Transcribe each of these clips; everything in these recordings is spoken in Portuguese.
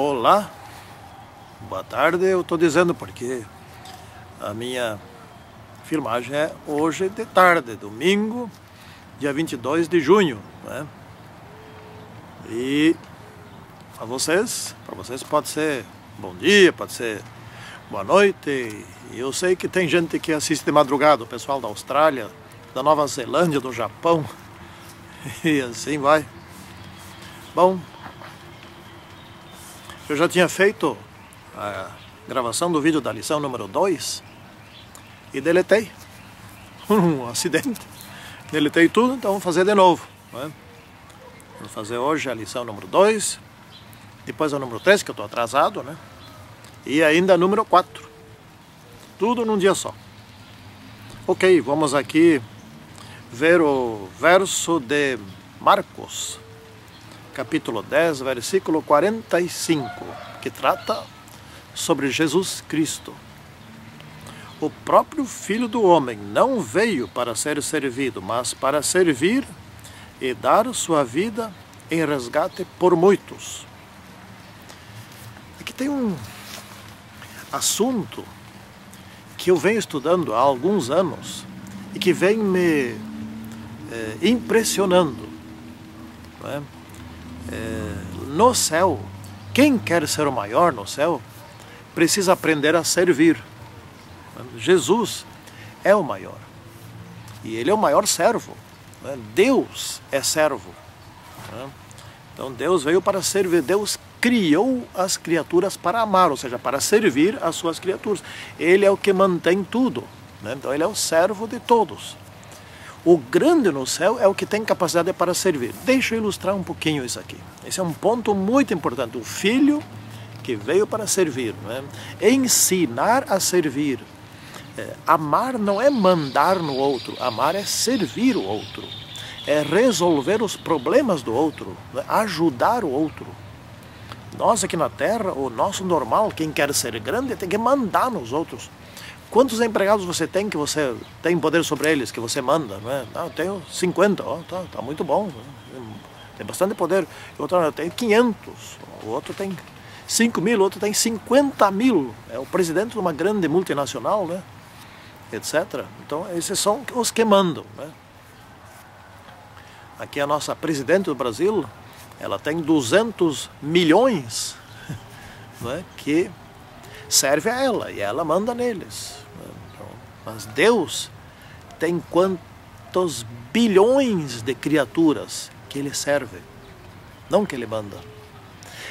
Olá, boa tarde. Eu estou dizendo porque a minha filmagem é hoje de tarde, domingo, dia 22 de junho, né? E para vocês pode ser bom dia, pode ser boa noite. E eu sei que tem gente que assiste de madrugada, o pessoal da Austrália, da Nova Zelândia, do Japão, e assim vai. Bom, eu já tinha feito a gravação do vídeo da lição número 2 e deletei. Um acidente. Deletei tudo, então vamos fazer de novo, né? Vou fazer hoje a lição número 2, depois a número 3, que eu estou atrasado, né? E ainda a número 4. Tudo num dia só. Ok, vamos aqui ver o verso de Marcos, capítulo 10, versículo 45, que trata sobre Jesus Cristo. O próprio Filho do Homem não veio para ser servido, mas para servir e dar sua vida em resgate por muitos. Aqui tem um assunto que eu venho estudando há alguns anos e que vem me impressionando, né? No céu, quem quer ser o maior no céu precisa aprender a servir. Jesus é o maior e ele é o maior servo, né? Deus é servo, né? Então Deus veio para servir. Deus criou as criaturas para amar, ou seja, para servir as suas criaturas. Ele é o que mantém tudo, né? Então ele é o servo de todos. O grande no céu é o que tem capacidade para servir. Deixa eu ilustrar um pouquinho isso aqui. Esse é um ponto muito importante. O Filho que veio para servir, né? Ensinar a servir. Amar não é mandar no outro, amar é servir o outro, é resolver os problemas do outro, né? Ajudar o outro. Nós aqui na Terra, o nosso normal, quem quer ser grande tem que mandar nos outros. Quantos empregados você tem que você tem poder sobre eles, que você manda, não é? Ah, eu tenho 50, oh, tá muito bom, tem bastante poder. O outro tem 500, o outro tem 5 mil, o outro tem 50 mil. É o presidente de uma grande multinacional, né? Etc. Então esses são os que mandam, né? Aqui a nossa presidente do Brasil, ela tem 200 milhões, né, que serve a ela e ela manda neles. Então, mas Deus tem quantos bilhões de criaturas que ele serve, não que ele manda.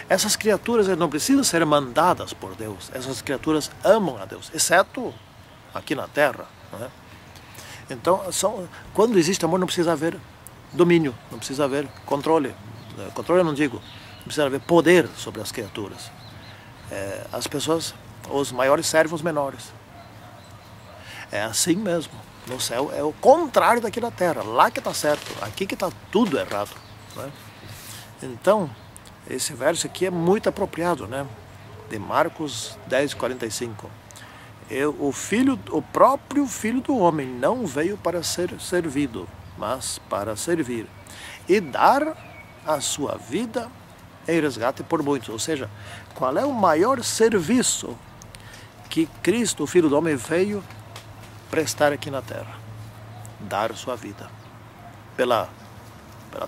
Essas criaturas não precisam ser mandadas por Deus, essas criaturas amam a Deus, exceto aqui na Terra, né? Então, quando existe amor não precisa haver domínio, não precisa haver controle. Controle eu não digo, não precisa haver poder sobre as criaturas. As pessoas, os maiores servem os menores. É assim mesmo. No céu é o contrário daqui na Terra. Lá que está certo, aqui que está tudo errado, né? Então, esse verso aqui é muito apropriado, né? De Marcos 10, 45. O próprio Filho do Homem não veio para ser servido, mas para servir e dar a sua vida em resgate por muitos. Ou seja, qual é o maior serviço que Cristo, o Filho do Homem, veio prestar aqui na Terra? Dar sua vida pela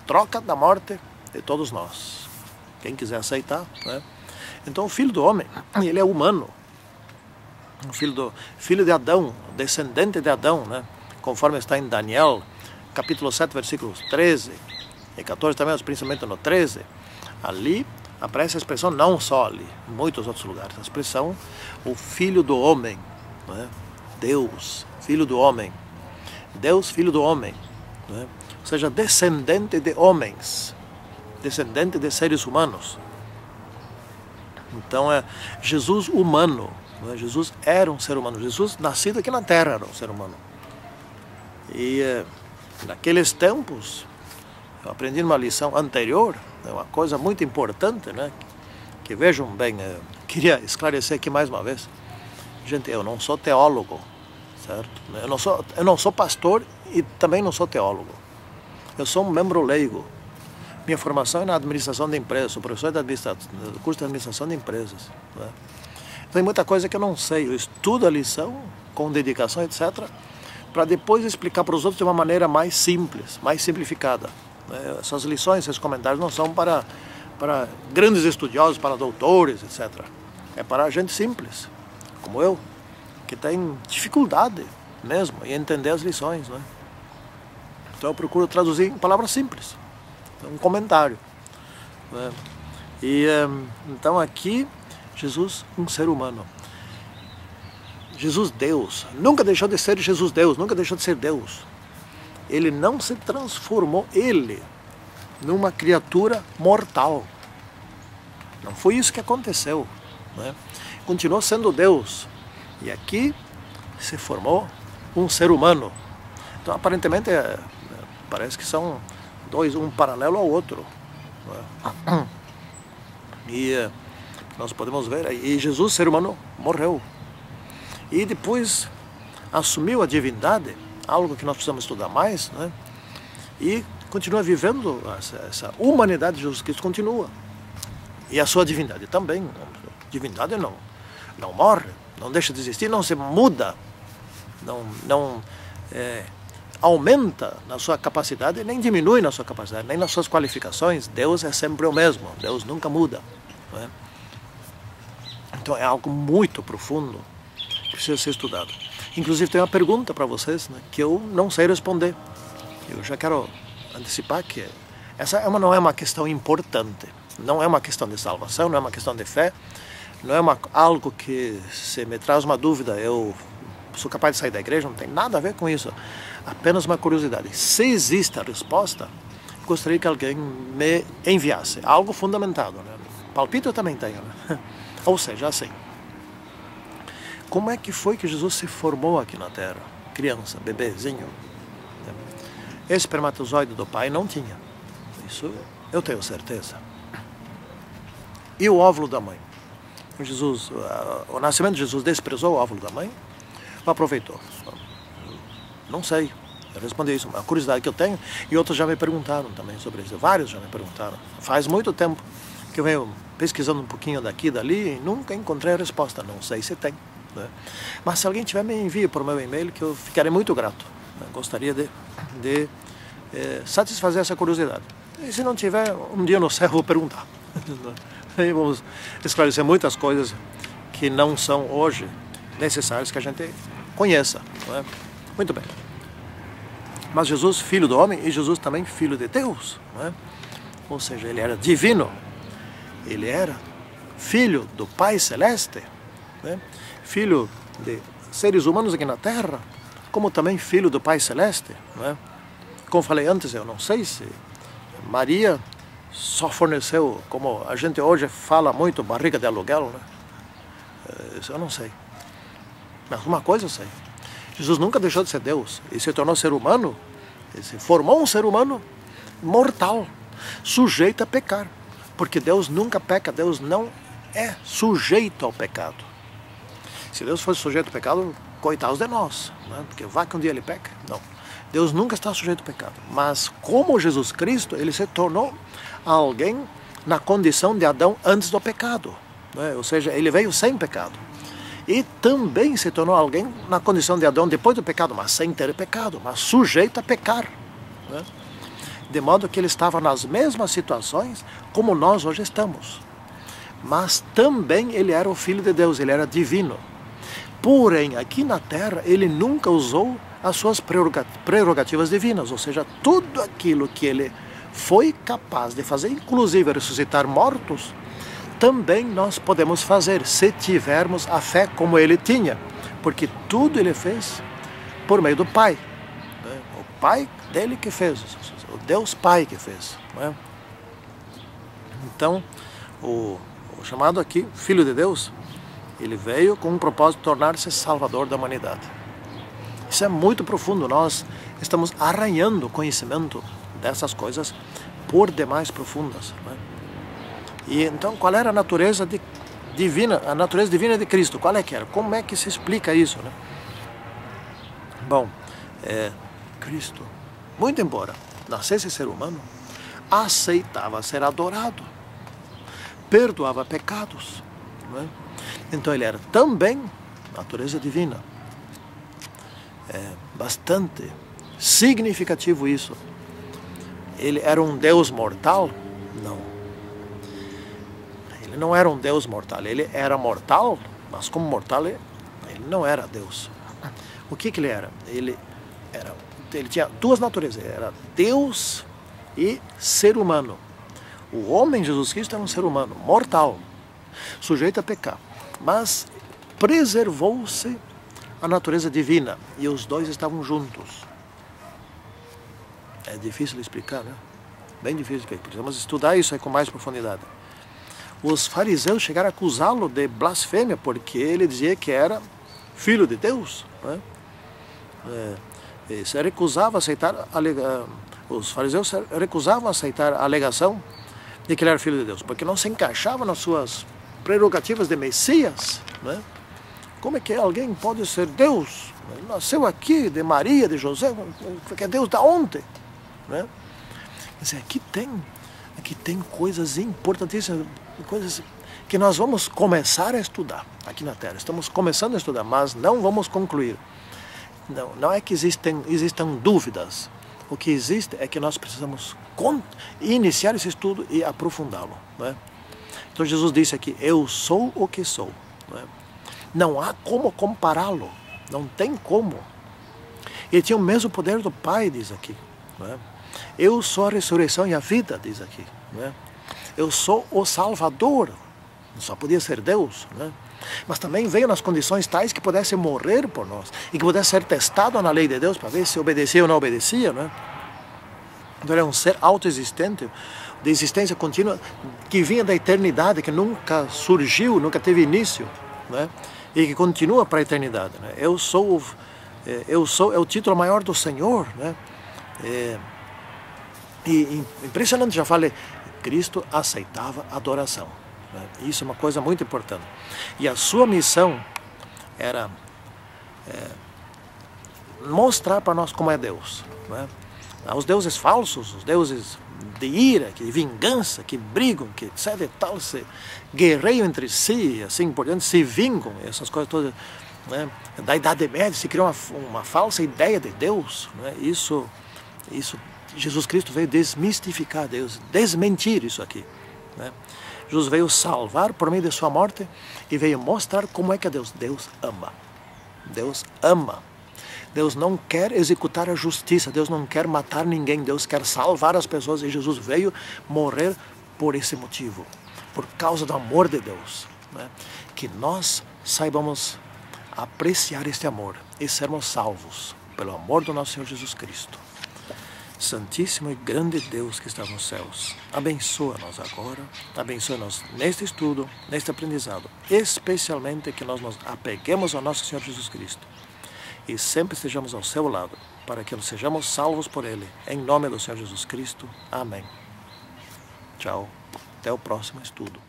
troca da morte de todos nós. Quem quiser aceitar, né? Então o Filho do Homem, ele é humano, filho de Adão, descendente de Adão, né? Conforme está em Daniel, capítulo 7, versículos 13 e 14 também, principalmente no 13, ali aparece a expressão, não só ali, em muitos outros lugares, a expressão, o Filho do Homem, né? Deus, Filho do Homem, Deus, Filho do Homem, né? Ou seja, descendente de homens, descendente de seres humanos. Então é Jesus humano, né? Jesus era um ser humano, Jesus nascido aqui na Terra era um ser humano. E naqueles tempos, eu aprendi numa lição anterior, uma coisa muito importante, né? Que vejam bem, queria esclarecer aqui mais uma vez. Gente, eu não sou teólogo, certo? Eu não sou pastor e também não sou teólogo. Eu sou um membro leigo. Minha formação é na administração de empresas, sou professor do curso de administração de empresas. Né? Tem muita coisa que eu não sei, eu estudo a lição com dedicação, etc., para depois explicar para os outros de uma maneira mais simples, mais simplificada. Essas lições, esses comentários não são para grandes estudiosos, para doutores, etc. É para gente simples, como eu, que tem dificuldade mesmo em entender as lições. Né? Então eu procuro traduzir em palavras simples, um comentário. Né? Então aqui, Jesus, um ser humano. Jesus Deus, nunca deixou de ser Jesus Deus, nunca deixou de ser Deus. Ele não se transformou, ele, numa criatura mortal. Não foi isso que aconteceu. Né? Continuou sendo Deus. E aqui se formou um ser humano. Então, aparentemente, parece que são dois, um paralelo ao outro. Né? E nós podemos ver, e Jesus, ser humano, morreu. E depois assumiu a divindade, algo que nós precisamos estudar mais, né? E continua vivendo, essa humanidade de Jesus Cristo continua. E a sua divindade também. A divindade não morre, não deixa de existir, não se muda, não aumenta na sua capacidade, nem diminui na sua capacidade, nem nas suas qualificações. Deus é sempre o mesmo, Deus nunca muda. Né? Então é algo muito profundo, que precisa ser estudado. Inclusive tem uma pergunta para vocês, né, que eu não sei responder. Eu já quero antecipar que essa não é uma questão importante, não é uma questão de salvação, não é uma questão de fé, não é algo que, se me traz uma dúvida, eu sou capaz de sair da igreja, não tem nada a ver com isso, apenas uma curiosidade. Se existe a resposta, gostaria que alguém me enviasse, algo fundamentado. Né? Palpite eu também tenho, né? Ou seja, assim, como é que foi que Jesus se formou aqui na Terra? Criança, bebezinho. Esse espermatozoide do pai não tinha. Isso eu tenho certeza. E o óvulo da mãe? O nascimento de Jesus desprezou o óvulo da mãe ou aproveitou? Não sei. Eu respondi isso. Uma curiosidade que eu tenho, e outros já me perguntaram também sobre isso. Vários já me perguntaram. Faz muito tempo que eu venho pesquisando um pouquinho daqui e dali e nunca encontrei a resposta. Não sei se tem. Né? Mas se alguém tiver, me envie por meu e-mail, que eu ficarei muito grato. Né? Gostaria de satisfazer essa curiosidade. E se não tiver, um dia no céu eu vou perguntar. E vamos esclarecer muitas coisas que não são hoje necessárias que a gente conheça. Não é? Muito bem. Mas Jesus, filho do homem, e Jesus também filho de Deus. Não é? Ou seja, ele era divino. Ele era filho do Pai Celeste. Né? Filho de seres humanos aqui na Terra, como também filho do Pai Celeste. Não é? Como falei antes, eu não sei se Maria só forneceu, como a gente hoje fala muito, barriga de aluguel, né? Isso eu não sei. Mas uma coisa eu sei. Jesus nunca deixou de ser Deus. Ele se tornou ser humano, ele se formou um ser humano mortal, sujeito a pecar. Porque Deus nunca peca, Deus não é sujeito ao pecado. Se Deus fosse sujeito ao pecado, coitados de nós, né? Porque vai que um dia ele peca. Não. Deus nunca está sujeito ao pecado. Mas como Jesus Cristo, ele se tornou alguém na condição de Adão antes do pecado. Né? Ou seja, ele veio sem pecado. E também se tornou alguém na condição de Adão depois do pecado, mas sem ter pecado, mas sujeito a pecar. Né? De modo que ele estava nas mesmas situações como nós hoje estamos. Mas também ele era o Filho de Deus, ele era divino. Porém, aqui na Terra, ele nunca usou as suas prerrogativas divinas, ou seja, tudo aquilo que ele foi capaz de fazer, inclusive ressuscitar mortos, também nós podemos fazer, se tivermos a fé como ele tinha, porque tudo ele fez por meio do Pai. Né? O Pai dele que fez, o Deus Pai que fez. Né? Então, o chamado aqui, Filho de Deus, ele veio com um propósito de tornar-se Salvador da humanidade. Isso é muito profundo, nós estamos arranhando o conhecimento dessas coisas por demais profundas. Né? E então, qual era a natureza divina de Cristo? Qual é que era? Como é que se explica isso? Né? Bom, Cristo, muito embora nascesse ser humano, aceitava ser adorado, perdoava pecados, não é? Então ele era também natureza divina. É bastante significativo isso. Ele era um Deus mortal? Não. Ele não era um Deus mortal. Ele era mortal, mas como mortal ele não era Deus. O que ele era? Ele tinha duas naturezas. Ele era Deus e ser humano. O homem Jesus Cristo era um ser humano mortal, sujeito a pecar, mas preservou-se a natureza divina e os dois estavam juntos. É difícil de explicar, né? Bem difícil de explicar. Precisamos estudar isso aí com mais profundidade. Os fariseus chegaram a acusá-lo de blasfêmia porque ele dizia que era filho de Deus, né? Os fariseus recusavam aceitar a alegação de que ele era filho de Deus, porque não se encaixava nas suas prerrogativas de Messias, né? Como é que alguém pode ser Deus? Ele nasceu aqui de Maria, de José, que é Deus da onde? Né? Mas aqui tem coisas importantíssimas, coisas que nós vamos começar a estudar aqui na Terra. Estamos começando a estudar, mas não vamos concluir. Não é que existam dúvidas. O que existe é que nós precisamos iniciar esse estudo e aprofundá-lo, né? Então Jesus disse aqui, eu sou o que sou, né? Não há como compará-lo, não tem como. Ele tinha o mesmo poder do Pai, diz aqui, né? Eu sou a ressurreição e a vida, diz aqui, né? Eu sou o Salvador, só podia ser Deus, né? Mas também veio nas condições tais que pudesse morrer por nós e que pudesse ser testado na lei de Deus para ver se obedecia ou não obedecia, né? Então ele é um ser autoexistente, de existência contínua, que vinha da eternidade, que nunca surgiu, nunca teve início, né? E que continua para a eternidade, né? Eu sou é o título maior do Senhor, né? E impressionante, já falei, Cristo aceitava adoração, né? Isso é uma coisa muito importante. E a sua missão era mostrar para nós como é Deus, né? Os deuses falsos, os deuses de ira, de vingança, que brigam, que etc e tal, se guerreiam entre si, assim por diante, se vingam, essas coisas todas, né? Da Idade Média se criou uma falsa ideia de Deus, né? Isso Jesus Cristo veio desmistificar Deus, desmentir isso aqui, né? Jesus veio salvar por meio de sua morte e veio mostrar como é que é Deus. Deus ama. Deus ama. Deus não quer executar a justiça, Deus não quer matar ninguém, Deus quer salvar as pessoas e Jesus veio morrer por esse motivo, por causa do amor de Deus, né? Que nós saibamos apreciar este amor e sermos salvos pelo amor do nosso Senhor Jesus Cristo. Santíssimo e grande Deus que está nos céus, abençoa-nos agora, abençoa-nos neste estudo, neste aprendizado, especialmente que nós nos apeguemos ao nosso Senhor Jesus Cristo e sempre estejamos ao seu lado, para que sejamos salvos por Ele, em nome do Senhor Jesus Cristo. Amém. Tchau, até o próximo estudo.